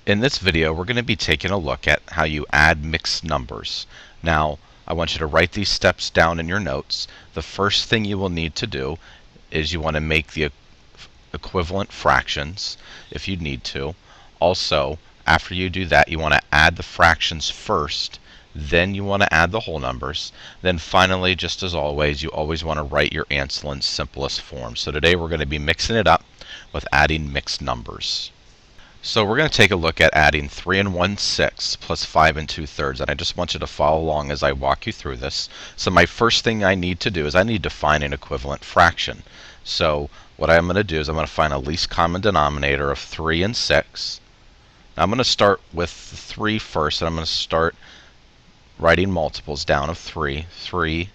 In this video, we're going to be taking a look at how you add mixed numbers. Now, I want you to write these steps down in your notes. The first thing you will need to do is you want to make the equivalent fractions if you need to. Also, after you do that, you want to add the fractions first. Then you want to add the whole numbers. Then finally, just as always, you always want to write your answer in simplest form. So today we're going to be mixing it up with adding mixed numbers. So we're going to take a look at adding 3 1/6 plus 5 2/3, and I just want you to follow along as I walk you through this. So my first thing I need to do is I need to find an equivalent fraction. So what I'm going to do is I'm going to find a least common denominator of 3 and 6. Now I'm going to start with 3 first, and I'm going to start writing multiples down of 3. 3,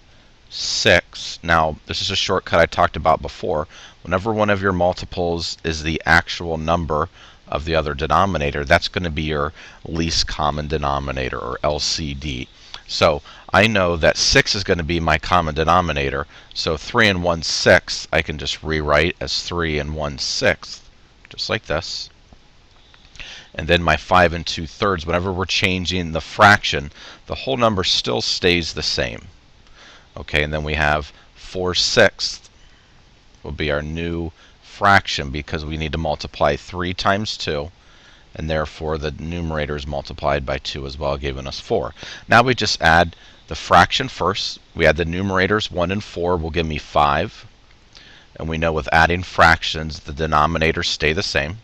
6. Now this is a shortcut I talked about before. Whenever one of your multiples is the actual number of the other denominator, that's going to be your least common denominator, or LCD. So I know that 6 is going to be my common denominator, so 3 1/6 I can just rewrite as 3 1/6, just like this. And then my 5 2/3, whenever we're changing the fraction, the whole number still stays the same. Okay, and then we have 4/6 will be our new fraction because we need to multiply 3 times 2, and therefore the numerator is multiplied by 2 as well, giving us 4. Now we just add the fraction first. We add the numerators. 1 and 4 will give me 5. And we know with adding fractions, the denominators stay the same.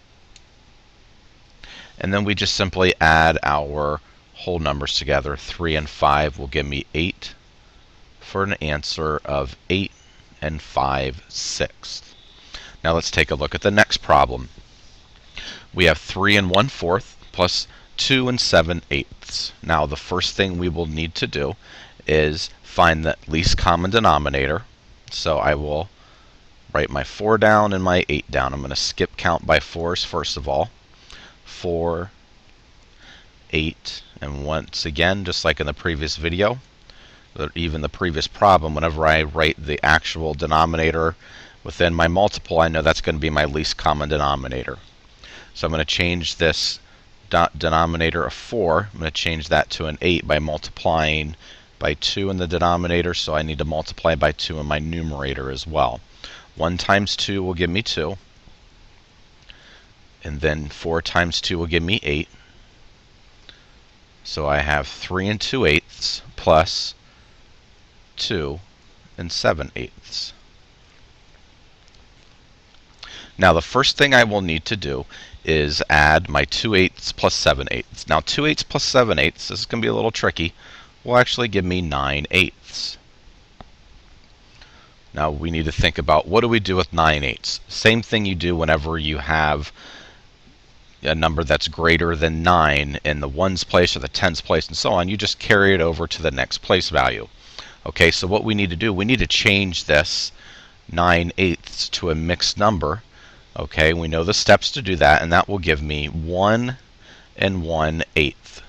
And then we just simply add our whole numbers together. 3 and 5 will give me 8 for an answer of 8 5/6. Now let's take a look at the next problem. We have 3 1/4 plus 2 7/8. Now the first thing we will need to do is find the least common denominator. So I will write my 4 down and my 8 down. I'm going to skip count by 4s first of all. 4, 8, and once again, just like in the previous video, or even the previous problem, whenever I write the actual denominator within my multiple, I know that's going to be my least common denominator. So I'm going to change this denominator of 4. I'm going to change that to an 8 by multiplying by 2 in the denominator, so I need to multiply by 2 in my numerator as well. 1 times 2 will give me 2. And then 4 times 2 will give me 8. So I have 3 2/8 plus 2 7/8. Now the first thing I will need to do is add my 2/8 plus 7/8. Now 2/8 plus 7/8, this is going to be a little tricky, will actually give me 9/8. Now we need to think about, what do we do with 9/8? Same thing you do whenever you have a number that's greater than 9 in the ones place or the tens place and so on. You just carry it over to the next place value. Okay, so what we need to do, we need to change this 9/8 to a mixed number. Okay, we know the steps to do that, and that will give me 1 1/8.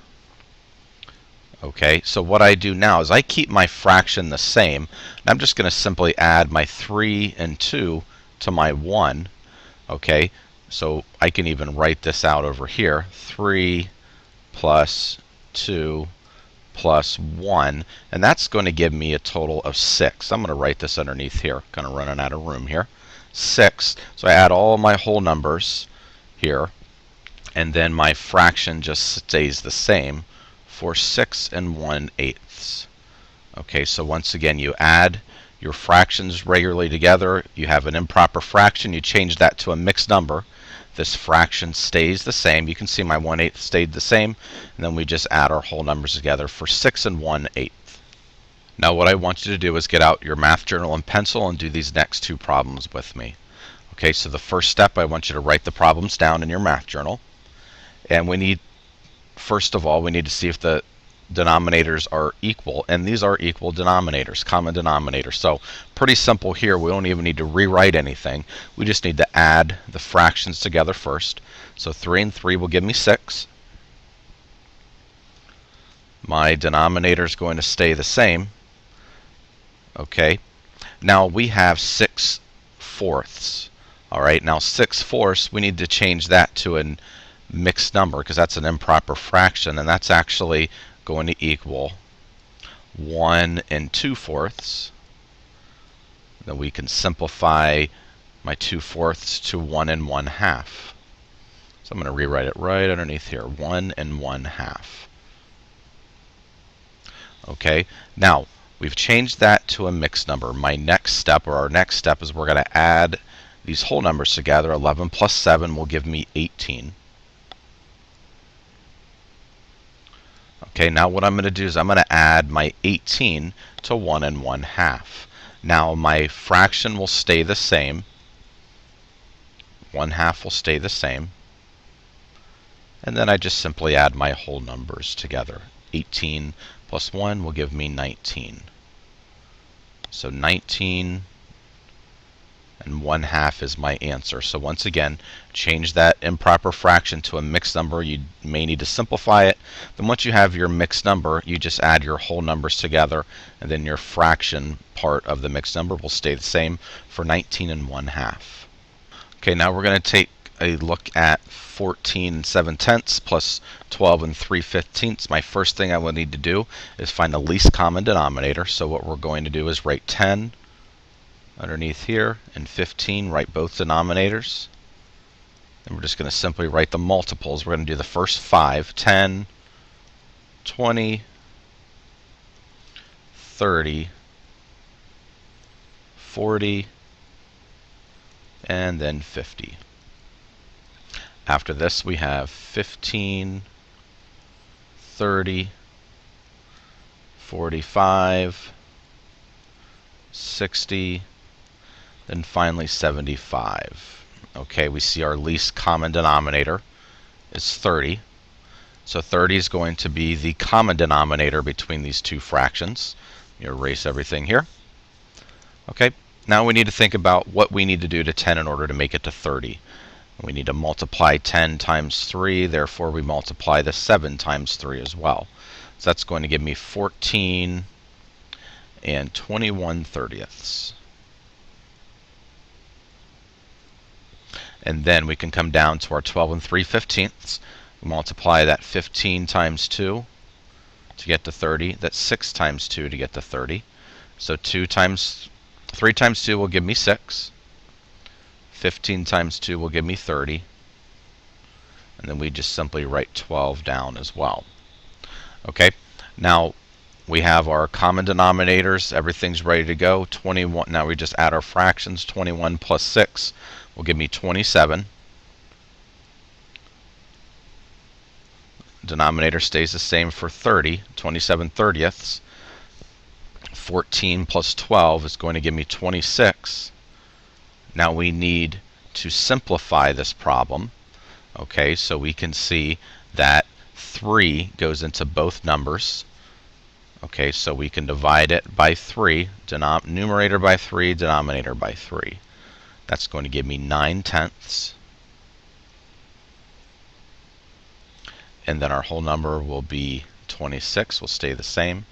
Okay, so what I do now is I keep my fraction the same, and I'm just going to simply add my 3 and 2 to my 1. Okay, so I can even write this out over here. 3 plus 2 plus 1, and that's going to give me a total of 6. I'm going to write this underneath here, kind of running out of room here. 6. So I add all my whole numbers here, and then my fraction just stays the same for 6 1/8. Okay, so once again, you add your fractions regularly together. You have an improper fraction, you change that to a mixed number. This fraction stays the same. You can see my 1/8 stayed the same, and then we just add our whole numbers together for 6 1/8. Now what I want you to do is get out your math journal and pencil and do these next two problems with me. Okay, so the first step, I want you to write the problems down in your math journal. And we need, first of all, we need to see if the denominators are equal, and these are equal denominators, common denominators. So pretty simple here. We don't even need to rewrite anything. We just need to add the fractions together first. So 3 and 3 will give me 6. My denominator is going to stay the same. Okay, now we have 6/4. All right, now 6/4, we need to change that to a mixed number, because that's an improper fraction, and that's actually going to equal 1 2/4. Then we can simplify my 2/4 to 1 1/2. So I'm going to rewrite it right underneath here, 1 1/2. Okay, now we've changed that to a mixed number. My next step, or our next step, is we're going to add these whole numbers together. 11 plus 7 will give me 18. Okay, now what I'm going to do is I'm going to add my 18 to 1 1/2. Now my fraction will stay the same. 1/2 will stay the same. And then I just simply add my whole numbers together. 18 plus 1 will give me 19. So 19 1/2 is my answer. So once again, change that improper fraction to a mixed number. You may need to simplify it. Then once you have your mixed number, you just add your whole numbers together, and then your fraction part of the mixed number will stay the same for 19 1/2. Okay, now we're going to take a look at 14 7/10 plus 12 3/15. My first thing I will need to do is find the least common denominator. So what we're going to do is write 10 underneath here and 15, write both denominators. And we're just going to simply write the multiples. We're going to do the first 5, 10, 20, 30, 40, and then 50. After this, we have 15, 30, 45, 60, then finally 75. Okay, we see our least common denominator is 30. So 30 is going to be the common denominator between these two fractions. You erase everything here. Okay, now we need to think about what we need to do to 10 in order to make it to 30. We need to multiply 10 times 3, therefore we multiply the 7 times 3 as well. So that's going to give me 14 21/30. And then we can come down to our 12 3/15. We multiply that 15 times 2 to get to 30. That's 6 times 2 to get to 30. So 3 times 2 will give me 6. 15 times 2 will give me 30. And then we just simply write 12 down as well. Okay, now we have our common denominators. Everything's ready to go. 21. Now we just add our fractions. 21 plus 6 will give me 27. Denominator stays the same for 30. 27/30. 14 plus 12 is going to give me 26. Now we need to simplify this problem. Okay, so we can see that 3 goes into both numbers. Okay, so we can divide it by 3, numerator by 3, denominator by 3. That's going to give me 9/10. And then our whole number will be 26, will stay the same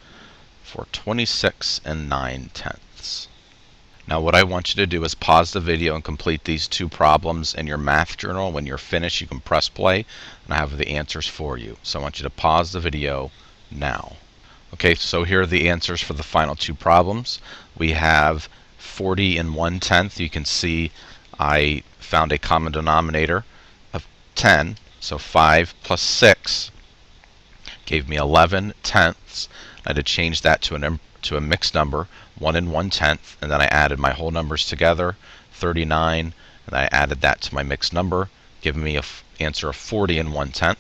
for 26 9/10. Now what I want you to do is pause the video and complete these two problems in your math journal. When you're finished, you can press play and I have the answers for you. So I want you to pause the video now. Okay, so here are the answers for the final two problems. We have 40 1/10. You can see I found a common denominator of 10. So 5 plus 6 gave me 11/10. I had to change that to a mixed number, 1 1/10, and then I added my whole numbers together, 39, and I added that to my mixed number, giving me an answer of 40 1/10.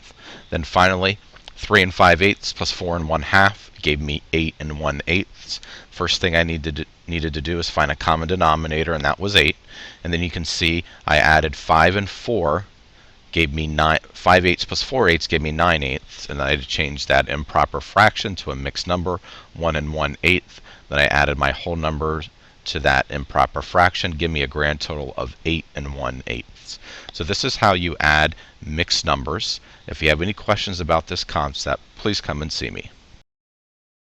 Then finally, 3 5/8 plus 4 1/2 gave me 8 1/8. First thing I needed to do is find a common denominator, and that was 8. And then you can see I added 5 and 4, gave me 9. 5/8 plus 4/8 gave me 9/8, and then I had to change that improper fraction to a mixed number, 1 1/8. Then I added my whole number to that improper fraction, give me a grand total of 8 1/8. So this is how you add mixed numbers. If you have any questions about this concept, please come and see me.